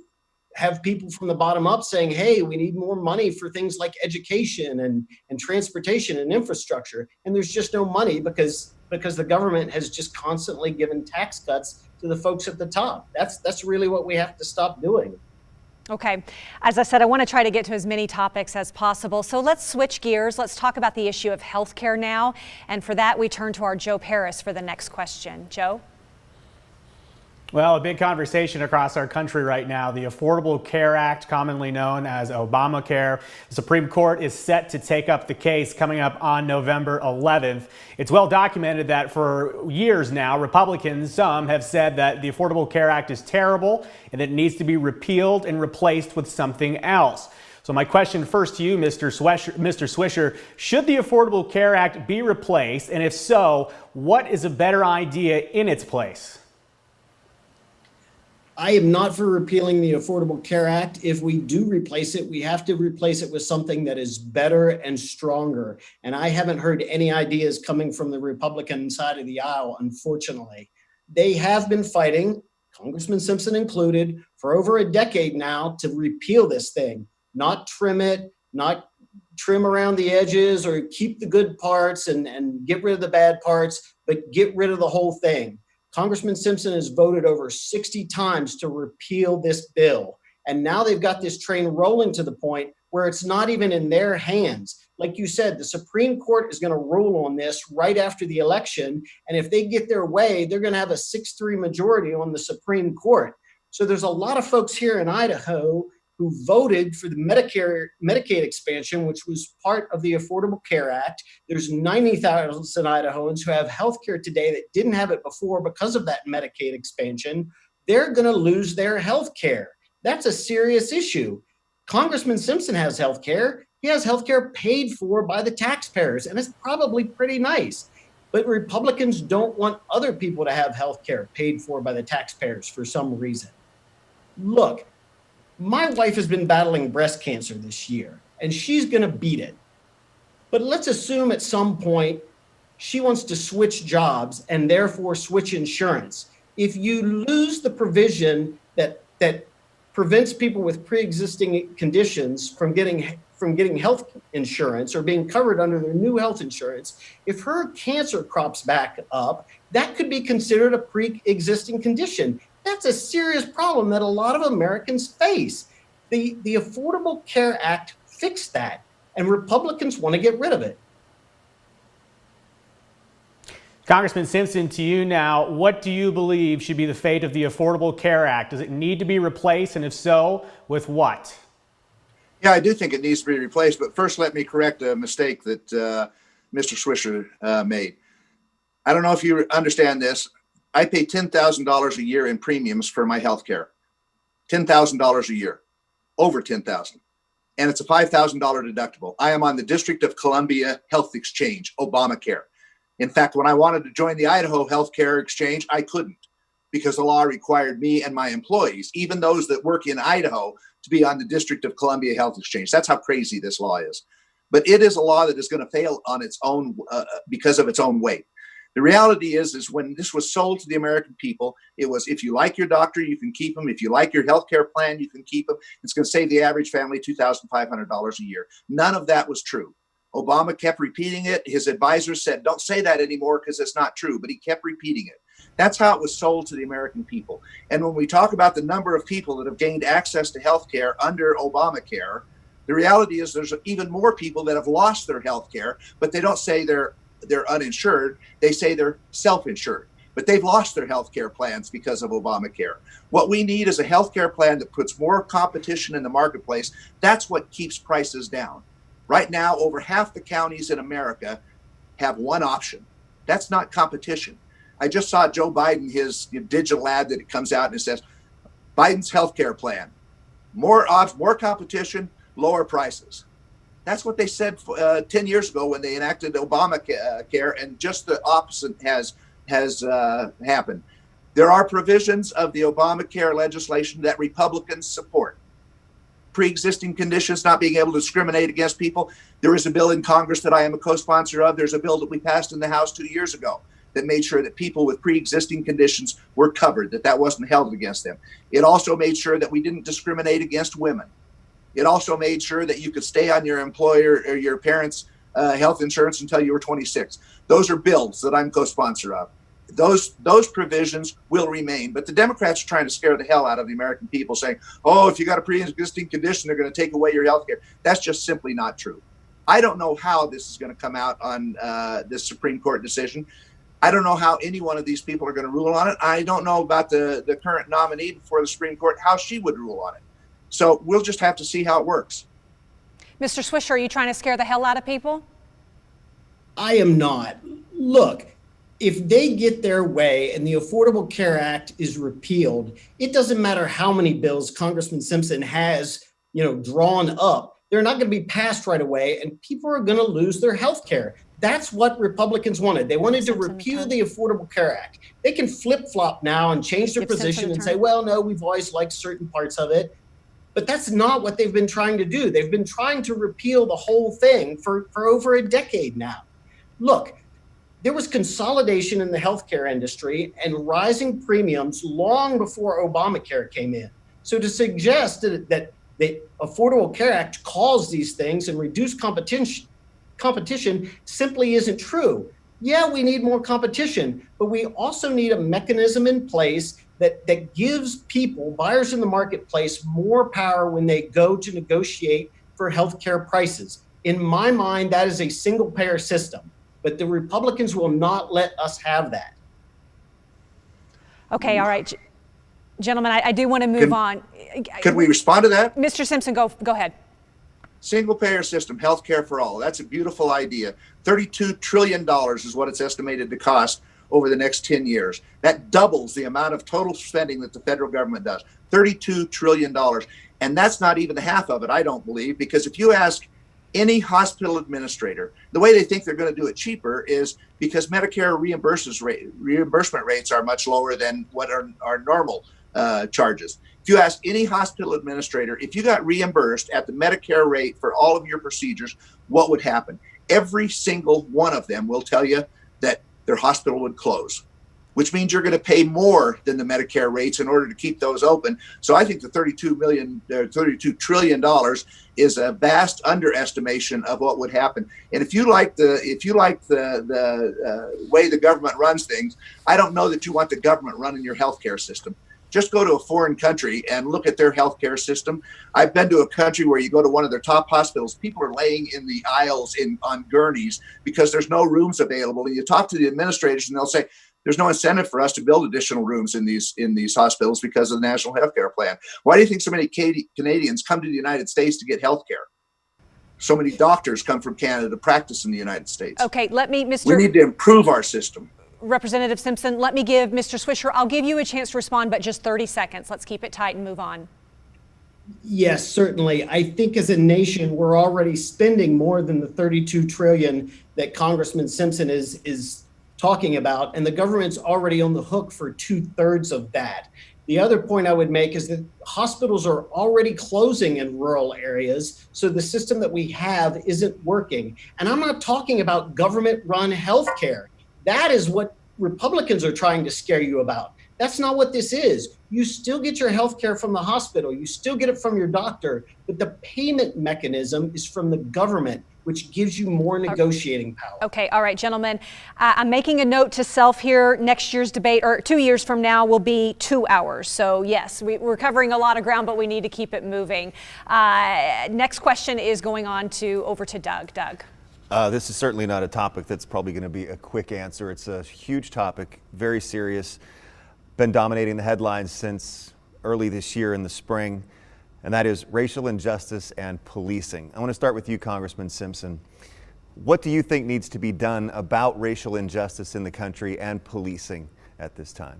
have people from the bottom up saying, hey, we need more money for things like education and transportation and infrastructure. And there's just no money because the government has just constantly given tax cuts to the folks at the top. That's really what we have to stop doing. Okay. As I said, I want to try to get to as many topics as possible. So let's switch gears. Let's talk about the issue of healthcare now. And for that, we turn to our Joe Paris for the next question. Joe? Well, a big conversation across our country right now, the Affordable Care Act, commonly known as Obamacare. The Supreme Court is set to take up the case coming up on November 11th. It's well documented that for years now, Republicans, some have said that the Affordable Care Act is terrible and that it needs to be repealed and replaced with something else. So my question first to you, Mr. Swisher, should the Affordable Care Act be replaced? And if so, what is a better idea in its place? I am not for repealing the Affordable Care Act. If we do replace it, we have to replace it with something that is better and stronger. And I haven't heard any ideas coming from the Republican side of the aisle, unfortunately. They have been fighting, Congressman Simpson included, for over a decade now to repeal this thing, not trim it, not trim around the edges or keep the good parts and get rid of the bad parts, but get rid of the whole thing. Congressman Simpson has voted over 60 times to repeal this bill. And now they've got this train rolling to the point where it's not even in their hands. Like you said, the Supreme Court is going to rule on this right after the election. And if they get their way, they're going to have a 6-3 majority on the Supreme Court. So there's a lot of folks here in Idaho who voted for the Medicaid expansion, which was part of the Affordable Care Act. There's 90,000 Idahoans who have health care today that didn't have it before because of that Medicaid expansion. They're going to lose their health care. That's a serious issue. Congressman Simpson has health care. He has health care paid for by the taxpayers, and it's probably pretty nice. But Republicans don't want other people to have health care paid for by the taxpayers for some reason. Look, my wife has been battling breast cancer this year, and she's going to beat it. But let's assume at some point she wants to switch jobs and therefore switch insurance. If you lose the provision that prevents people with pre-existing conditions from getting health insurance or being covered under their new health insurance, if her cancer crops back up, that could be considered a pre-existing condition. That's a serious problem that a lot of Americans face. The Affordable Care Act fixed that, and Republicans want to get rid of it. Congressman Simpson, to you now, what do you believe should be the fate of the Affordable Care Act? Does it need to be replaced, and if so, with what? Yeah, I do think it needs to be replaced, but first let me correct a mistake that Mr. Swisher made. I don't know if you understand this. I pay $10,000 a year in premiums for my health care. $10,000 a year, over $10,000. And it's a $5,000 deductible. I am on the District of Columbia Health Exchange, Obamacare. In fact, when I wanted to join the Idaho Healthcare Exchange, I couldn't because the law required me and my employees, even those that work in Idaho, to be on the District of Columbia Health Exchange. That's how crazy this law is. But it is a law that is going to fail on its own because of its own weight. The reality is when this was sold to the American people, it was, if you like your doctor, you can keep them. If you like your healthcare plan, you can keep them. It's going to save the average family $2,500 a year. None of that was true. Obama kept repeating it. His advisors said, don't say that anymore because it's not true, but he kept repeating it. That's how it was sold to the American people. And when we talk about the number of people that have gained access to healthcare under Obamacare, the reality is there's even more people that have lost their healthcare, but they don't say they're uninsured. They say they're self-insured, but they've lost their health care plans because of Obamacare. What we need is a health care plan that puts more competition in the marketplace. That's what keeps prices down. Right now, over half the counties in America have one option. That's not competition. I just saw Joe Biden, his digital ad that it comes out and it says, Biden's health care plan, more competition, lower prices. That's what they said 10 years ago when they enacted Obamacare, and just the opposite has happened. There are provisions of the Obamacare legislation that Republicans support. Pre-existing conditions, not being able to discriminate against people. There is a bill in Congress that I am a co-sponsor of. There's a bill that we passed in the House 2 years ago that made sure that people with pre-existing conditions were covered, that wasn't held against them. It also made sure that we didn't discriminate against women. It also made sure that you could stay on your employer or your parents' health insurance until you were 26. Those are bills that I'm co-sponsor of. Those provisions will remain, but the Democrats are trying to scare the hell out of the American people, saying, oh, if you got a pre-existing condition, they're going to take away your health care. That's just simply not true. I don't know how this is going to come out on this Supreme Court decision. I don't know how any one of these people are going to rule on it. I don't know about the current nominee before the Supreme Court, how she would rule on it. So we'll just have to see how it works. Mr. Swisher, are you trying to scare the hell out of people? I am not. Look, if they get their way and the Affordable Care Act is repealed, it doesn't matter how many bills Congressman Simpson has, drawn up. They're not going to be passed right away, and people are going to lose their health care. That's what Republicans wanted. They wanted to repeal the Affordable Care Act. They can flip-flop now and change their position and say, well, no, we've always liked certain parts of it. But that's not what they've been trying to do. They've been trying to repeal the whole thing for over a decade now. Look, there was consolidation in the healthcare industry and rising premiums long before Obamacare came in. So to suggest that the Affordable Care Act caused these things and reduced competition simply isn't true. Yeah, we need more competition, but we also need a mechanism in place that gives people, buyers in the marketplace, more power when they go to negotiate for healthcare prices. In my mind, that is a single-payer system, but the Republicans will not let us have that. Okay, all right. Gentlemen, I do want to move on. Could we respond to that? Mr. Simpson, go ahead. Single payer system, health care for all. That's a beautiful idea. $32 trillion is what it's estimated to cost over the next 10 years. That doubles the amount of total spending that the federal government does. $32 trillion. And that's not even half of it, I don't believe, because if you ask any hospital administrator, the way they think they're going to do it cheaper is because Medicare reimbursement rates are much lower than what are normal charges. If you ask any hospital administrator, if you got reimbursed at the Medicare rate for all of your procedures, what would happen? Every single one of them will tell you that their hospital would close, which means you're going to pay more than the Medicare rates in order to keep those open. So I think the $32 trillion is a vast underestimation of what would happen. And if you like the way the government runs things, I don't know that you want the government running your healthcare system. Just go to a foreign country and look at their healthcare system. I've been to a country where you go to one of their top hospitals, people are laying in the aisles on gurneys because there's no rooms available. And you talk to the administrators and they'll say, there's no incentive for us to build additional rooms in these hospitals because of the National Healthcare Plan. Why do you think so many Canadians come to the United States to get healthcare? So many doctors come from Canada to practice in the United States. Okay, we need to improve our system. Representative Simpson, let me give Mr. Swisher, I'll give you a chance to respond, but just 30 seconds. Let's keep it tight and move on. Yes, certainly. I think as a nation, we're already spending more than the $32 trillion that Congressman Simpson is talking about, and the government's already on the hook for 2/3 of that. The other point I would make is that hospitals are already closing in rural areas, so the system that we have isn't working. And I'm not talking about government-run healthcare. That is what Republicans are trying to scare you about. That's not what this is. You still get your health care from the hospital. You still get it from your doctor, but the payment mechanism is from the government, which gives you more negotiating power. Okay, all right, gentlemen. I'm making a note to self here. Next year's debate, or 2 years from now, will be 2 hours. So yes, we're covering a lot of ground, but we need to keep it moving. Next question is going on over to Doug. Doug. This is certainly not a topic that's probably going to be a quick answer. It's a huge topic, very serious, been dominating the headlines since early this year in the spring, and that is racial injustice and policing. I want to start with you, Congressman Simpson. What do you think needs to be done about racial injustice in the country and policing at this time?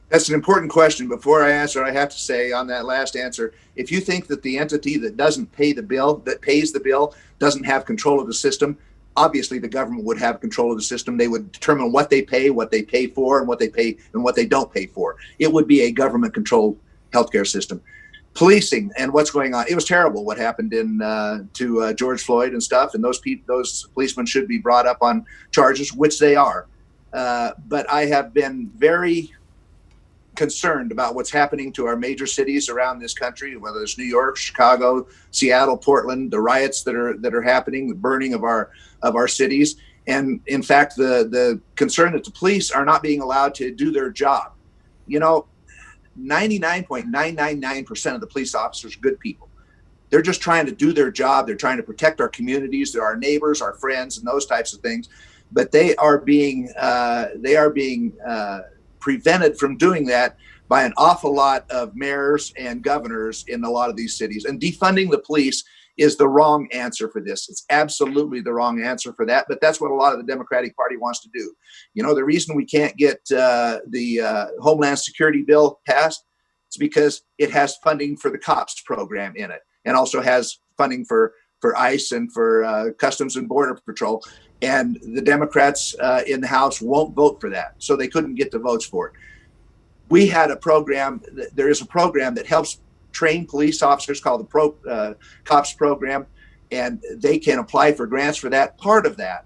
That's an important question. Before I answer, I have to say on that last answer, if you think that the entity that doesn't pay the bill, that pays the bill, doesn't have control of the system, obviously the government would have control of the system. They would determine what they pay for, and what they pay and what they don't pay for. It would be a government-controlled healthcare system. Policing and what's going on. It was terrible what happened to George Floyd and stuff, and those policemen should be brought up on charges, which they are. But I have been very concerned about what's happening to our major cities around this country, whether it's New York, Chicago, Seattle, Portland, the riots that are happening, the burning of our cities, and in fact the concern that the police are not being allowed to do their job. 99.999% of the police officers are good people. They're just trying to do their job. They're trying to protect our communities. They're our neighbors, our friends, and those types of things. but they are being prevented from doing that by an awful lot of mayors and governors in a lot of these cities. And defunding the police is the wrong answer for this. It's absolutely the wrong answer for that, but that's what a lot of the Democratic Party wants to do. You know, the reason we can't get the Homeland Security bill passed is because it has funding for the COPS program in it, and also has funding for ICE and for Customs and Border Patrol. And the Democrats in the House won't vote for that, so they couldn't get the votes for it. We had a program, there is a program that helps train police officers called the COPS program, and they can apply for grants for that. Part of that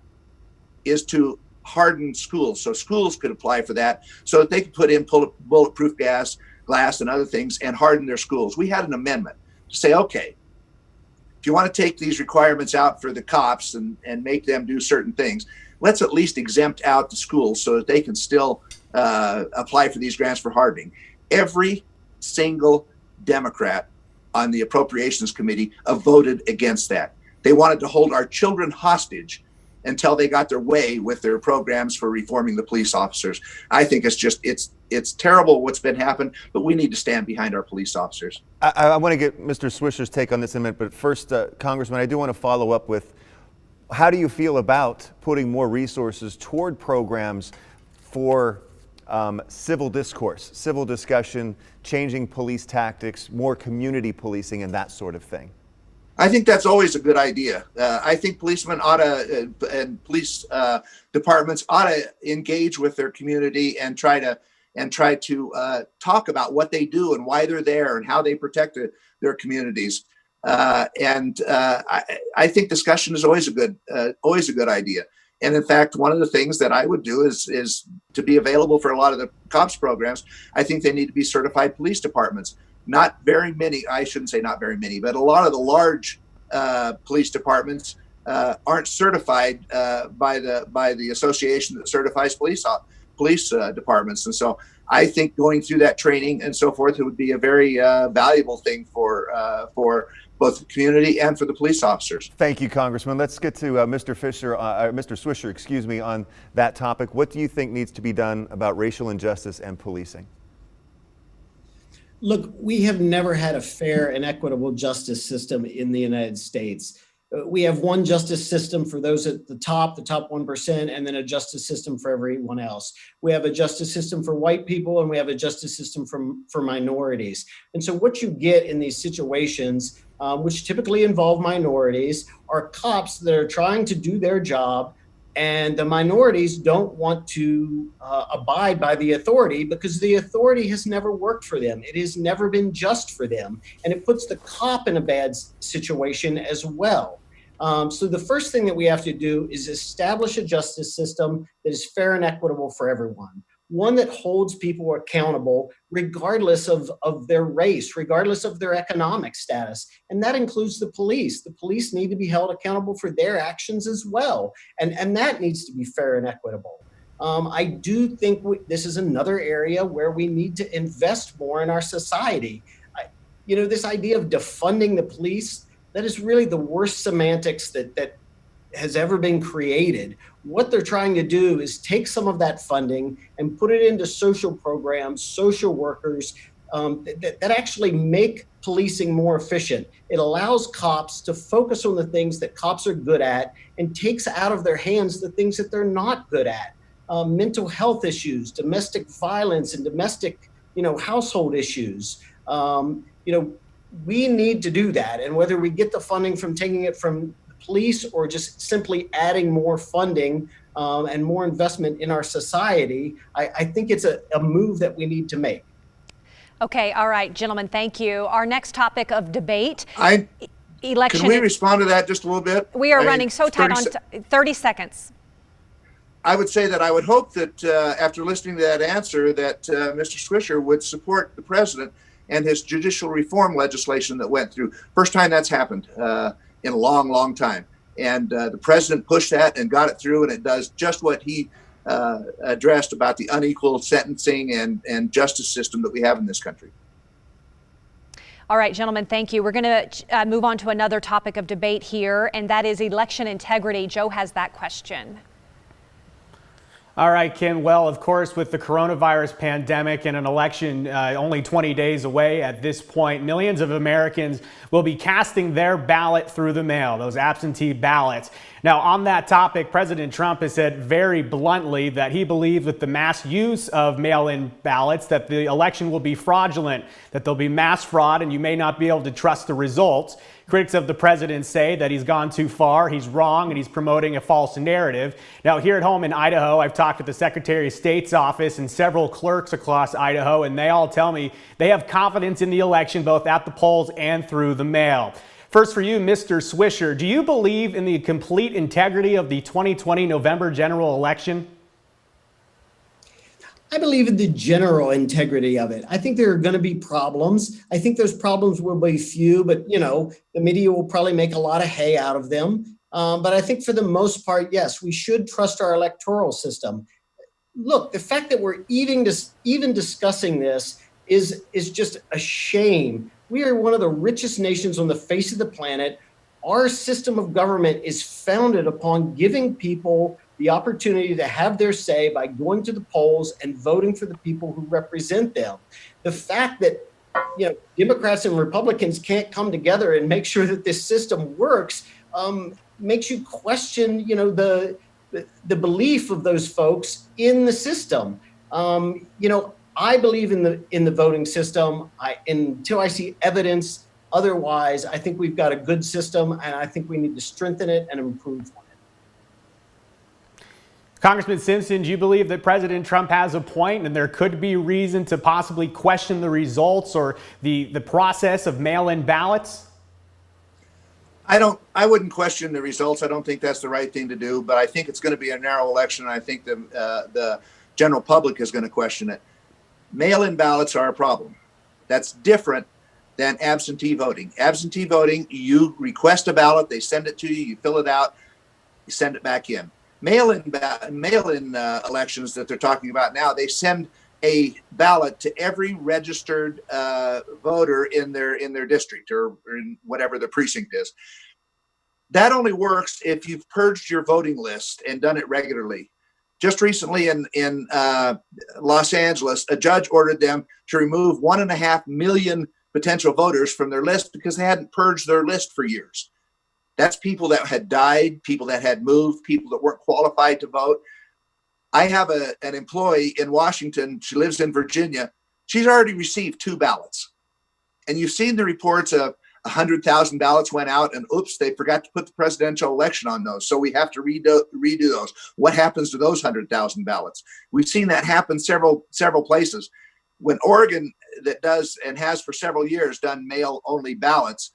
is to harden schools, so schools could apply for that, so that they could put in bulletproof glass and other things and harden their schools. We had an amendment to say, okay, if you want to take these requirements out for the cops and make them do certain things, let's at least exempt out the schools so that they can still apply for these grants for hardening. Every single Democrat on the Appropriations Committee voted against that. They wanted to hold our children hostage until they got their way with their programs for reforming the police officers. I think it's terrible what's been happening, but we need to stand behind our police officers. I want to get Mr. Swisher's take on this in a minute, but first, Congressman, I do want to follow up with, how do you feel about putting more resources toward programs for civil discourse, civil discussion, changing police tactics, more community policing, and that sort of thing? I think that's always a good idea. I think policemen ought to, and police departments ought to engage with their community and try to talk about what they do and why they're there and how they protect their communities. I think discussion is always a good idea. And in fact, one of the things that I would do is to be available for a lot of the COPS programs. I think they need to be certified police departments. Not very many, I shouldn't say not very many, but a lot of the large police departments aren't certified by the association that certifies police departments. And so I think going through that training and so forth, it would be a very valuable thing for both the community and for the police officers. Thank you, Congressman. Let's get to Mr. Swisher, excuse me, on that topic. What do you think needs to be done about racial injustice and policing? Look, we have never had a fair and equitable justice system in the United States. We have one justice system for those at the top 1%, and then a justice system for everyone else. We have a justice system for white people, and we have a justice system for minorities. And so what you get in these situations, which typically involve minorities, are cops that are trying to do their job, and the minorities don't want to abide by the authority because the authority has never worked for them. It has never been just for them. And it puts the cop in a bad situation as well. So the first thing that we have to do is establish a justice system that is fair and equitable for everyone. One that holds people accountable regardless of their race, regardless of their economic status. And that includes the police. The police need to be held accountable for their actions as well. And that needs to be fair and equitable. I do think this is another area where we need to invest more in our society. This idea of defunding the police, that is really the worst semantics that has ever been created. What they're trying to do is take some of that funding and put it into social programs, social workers that actually make policing more efficient. It allows cops to focus on the things that cops are good at and takes out of their hands the things that they're not good at. Mental health issues, domestic violence, and domestic, household issues. We need to do that. And whether we get the funding from taking it from police or just simply adding more funding and more investment in our society, I think it's a move that we need to make. Okay, all right, gentlemen, thank you. Our next topic of debate, election. Can we respond to that just a little bit? We are running so tight on 30 seconds. I would say that I would hope that after listening to that answer that Mr. Swisher would support the president and his judicial reform legislation that went through. First time that's happened in a long, long time. And the president pushed that and got it through, and it does just what he addressed about the unequal sentencing and justice system that we have in this country. All right, gentlemen, thank you. We're going to move on to another topic of debate here, and that is election integrity. Joe has that question. All right, Kim. Well, of course, with the coronavirus pandemic and an election only 20 days away at this point, millions of Americans will be casting their ballot through the mail, those absentee ballots. Now, on that topic, President Trump has said very bluntly that he believes with the mass use of mail-in ballots that the election will be fraudulent, that there'll be mass fraud, and you may not be able to trust the results. Critics of the president say that he's gone too far, he's wrong, and he's promoting a false narrative. Now, here at home in Idaho, I've talked with the Secretary of State's office and several clerks across Idaho, and they all tell me they have confidence in the election, both at the polls and through the mail. First for you, Mr. Swisher, do you believe in the complete integrity of the 2020 November general election? I believe in the general integrity of it. I think there are going to be problems. I think those problems will be few, but the media will probably make a lot of hay out of them. But I think for the most part, yes, we should trust our electoral system. Look, the fact that we're even discussing this is just a shame. We are one of the richest nations on the face of the planet. Our system of government is founded upon giving people the opportunity to have their say by going to the polls and voting for the people who represent them. The fact that Democrats and Republicans can't come together and make sure that this system works makes you question the belief of those folks in the system. I believe in the voting system. Until I see evidence otherwise, I think we've got a good system, and I think we need to strengthen it and improve on it. Congressman Simpson, do you believe that President Trump has a point and there could be reason to possibly question the results or the process of mail-in ballots? I wouldn't question the results. I don't think that's the right thing to do, but I think it's going to be a narrow election, and I think the general public is going to question it. Mail-in ballots are a problem. That's different than absentee voting. Absentee voting, you request a ballot, they send it to you, you fill it out, you send it back in. Mail-in elections that they're talking about now, they send a ballot to every registered voter in their district or in whatever the precinct is. That only works if you've purged your voting list and done it regularly. Just recently in Los Angeles, a judge ordered them to remove 1.5 million potential voters from their list because they hadn't purged their list for years. That's people that had died, people that had moved, people that weren't qualified to vote. I have an employee in Washington. She lives in Virginia. She's already received 2 ballots. And you've seen the reports of 100,000 ballots went out and oops, they forgot to put the presidential election on those. So we have to redo those. What happens to those 100,000 ballots? We've seen that happen several places. When Oregon that does and has for several years done mail-only ballots,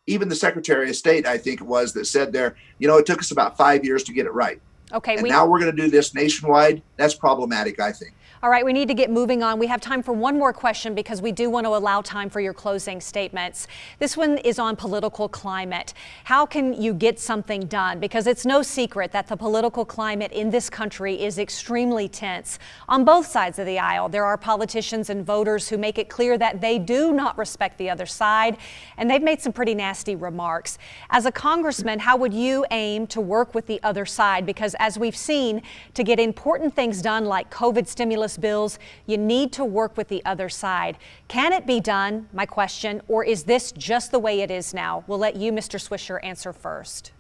even the Secretary of State, I think it was, that said there, it took us about 5 years to get it right. Okay. And now we're going to do this nationwide. That's problematic, I think. All right, we need to get moving on. We have time for one more question because we do want to allow time for your closing statements. This one is on political climate. How can you get something done? Because it's no secret that the political climate in this country is extremely tense. On both sides of the aisle, there are politicians and voters who make it clear that they do not respect the other side, and they've made some pretty nasty remarks. As a congressman, how would you aim to work with the other side? Because as we've seen, to get important things done like COVID stimulus bills, you need to work with the other side. Can it be done, my question, or is this just the way it is now? We'll let you, Mr. Swisher, answer first.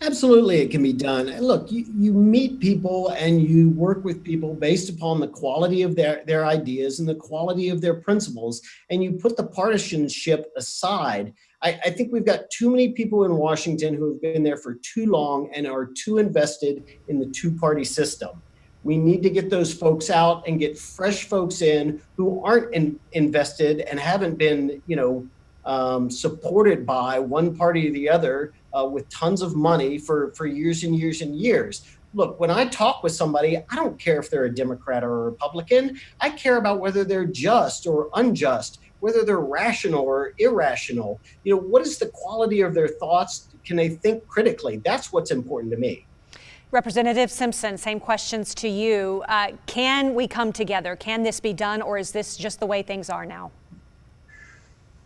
Absolutely, it can be done. Look, you meet people and you work with people based upon the quality of their ideas and the quality of their principles, and you put the partisanship aside. I think we've got too many people in Washington who have been there for too long and are too invested in the two-party system. We need to get those folks out and get fresh folks in who aren't invested and haven't been, supported by one party or the other with tons of money for years and years and years. Look, when I talk with somebody, I don't care if they're a Democrat or a Republican. I care about whether they're just or unjust, whether they're rational or irrational. What is the quality of their thoughts? Can they think critically? That's what's important to me. Representative Simpson, same questions to you. Can we come together? Can this be done, or is this just the way things are now?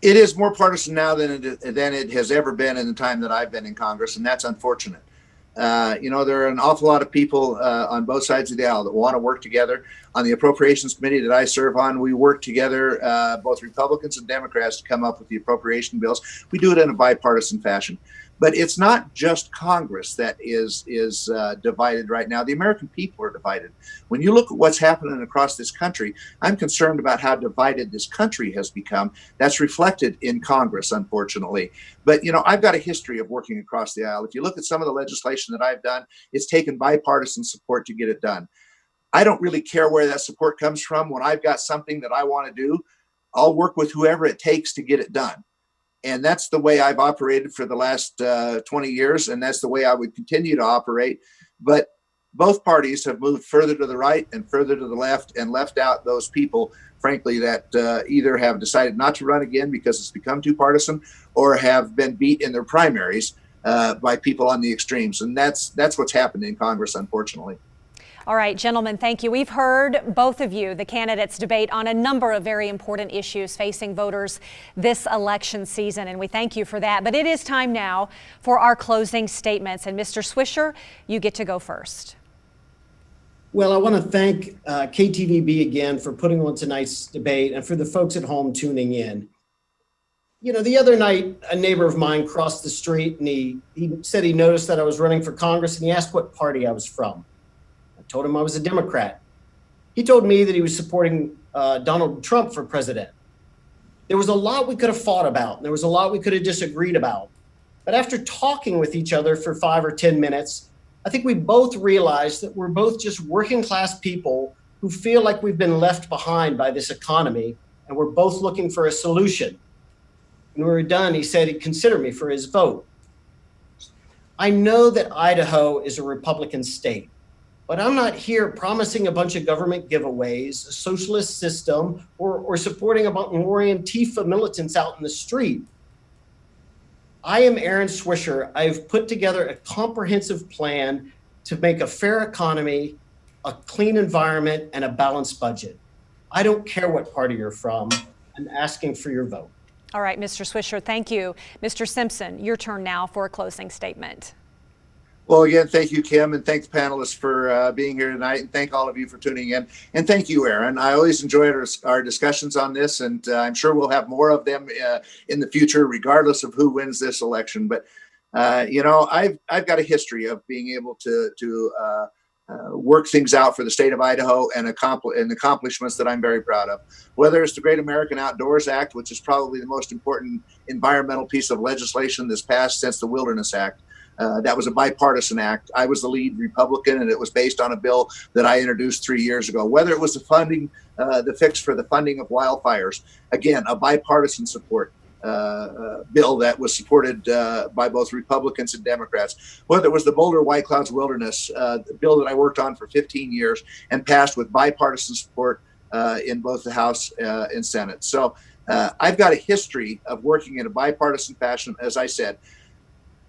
It is more partisan now than it has ever been in the time that I've been in Congress, and that's unfortunate. There are an awful lot of people on both sides of the aisle that want to work together. On the Appropriations Committee that I serve on, we work together, both Republicans and Democrats, to come up with the appropriation bills. We do it in a bipartisan fashion. But it's not just Congress that is divided right now. The American people are divided. When you look at what's happening across this country, I'm concerned about how divided this country has become. That's reflected in Congress, unfortunately. But, I've got a history of working across the aisle. If you look at some of the legislation that I've done, it's taken bipartisan support to get it done. I don't really care where that support comes from. When I've got something that I want to do, I'll work with whoever it takes to get it done. And that's the way I've operated for the last 20 years, and that's the way I would continue to operate. But both parties have moved further to the right and further to the left and left out those people, frankly, that either have decided not to run again because it's become too partisan, or have been beat in their primaries by people on the extremes. And that's what's happened in Congress, unfortunately. All right, gentlemen, thank you. We've heard both of you, the candidates, debate on a number of very important issues facing voters this election season, and we thank you for that. But it is time now for our closing statements. And Mr. Swisher, you get to go first. Well, I want to thank KTVB again for putting on tonight's debate, and for the folks at home tuning in. The other night, a neighbor of mine crossed the street, and he said he noticed that I was running for Congress, and he asked what party I was from. I told him I was a Democrat. He told me that he was supporting Donald Trump for president. There was a lot we could have fought about, and there was a lot we could have disagreed about. But after talking with each other for 5 or 10 minutes, I think we both realized that we're both just working class people who feel like we've been left behind by this economy, and we're both looking for a solution. When we were done, he said he'd consider me for his vote. I know that Idaho is a Republican state, but I'm not here promising a bunch of government giveaways, a socialist system, or supporting a bunch more Antifa militants out in the street. I am Aaron Swisher. I've put together a comprehensive plan to make a fair economy, a clean environment, and a balanced budget. I don't care what party you're from. I'm asking for your vote. All right, Mr. Swisher, thank you. Mr. Simpson, your turn now for a closing statement. Well, again, thank you, Kim, and thank the panelists for being here tonight, and thank all of you for tuning in. And thank you, Aaron. I always enjoy our discussions on this, and I'm sure we'll have more of them in the future, regardless of who wins this election. But, I've got a history of being able to work things out for the state of Idaho and accomplishments that I'm very proud of. Whether it's the Great American Outdoors Act, which is probably the most important environmental piece of legislation that's passed since the Wilderness Act. That was a bipartisan act. I was the lead Republican, and it was based on a bill that I introduced 3 years ago. Whether it was the fix for the funding of wildfires, again, a bipartisan support bill that was supported by both Republicans and Democrats. Whether it was the Boulder White Clouds Wilderness bill that I worked on for 15 years and passed with bipartisan support in both the House and Senate. So I've got a history of working in a bipartisan fashion. As I said,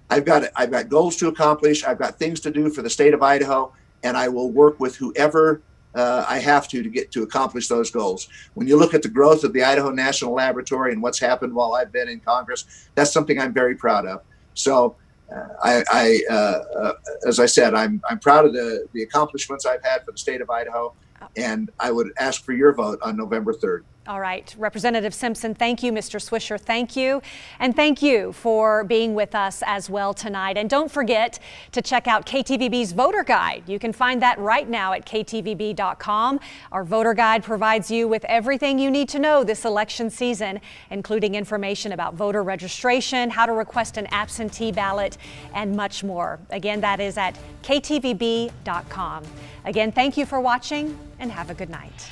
I've got goals to accomplish. I've got things to do for the state of Idaho, and I will work with whoever I have to get to accomplish those goals. When you look at the growth of the Idaho National Laboratory and what's happened while I've been in Congress, that's something I'm very proud of. So as I said, I'm proud of the accomplishments I've had for the state of Idaho, and I would ask for your vote on November 3rd. All right, Representative Simpson, thank you. Mr. Swisher, thank you. And thank you for being with us as well tonight. And don't forget to check out KTVB's voter guide. You can find that right now at ktvb.com. Our voter guide provides you with everything you need to know this election season, including information about voter registration, how to request an absentee ballot, and much more. Again, that is at ktvb.com. Again, thank you for watching, and have a good night.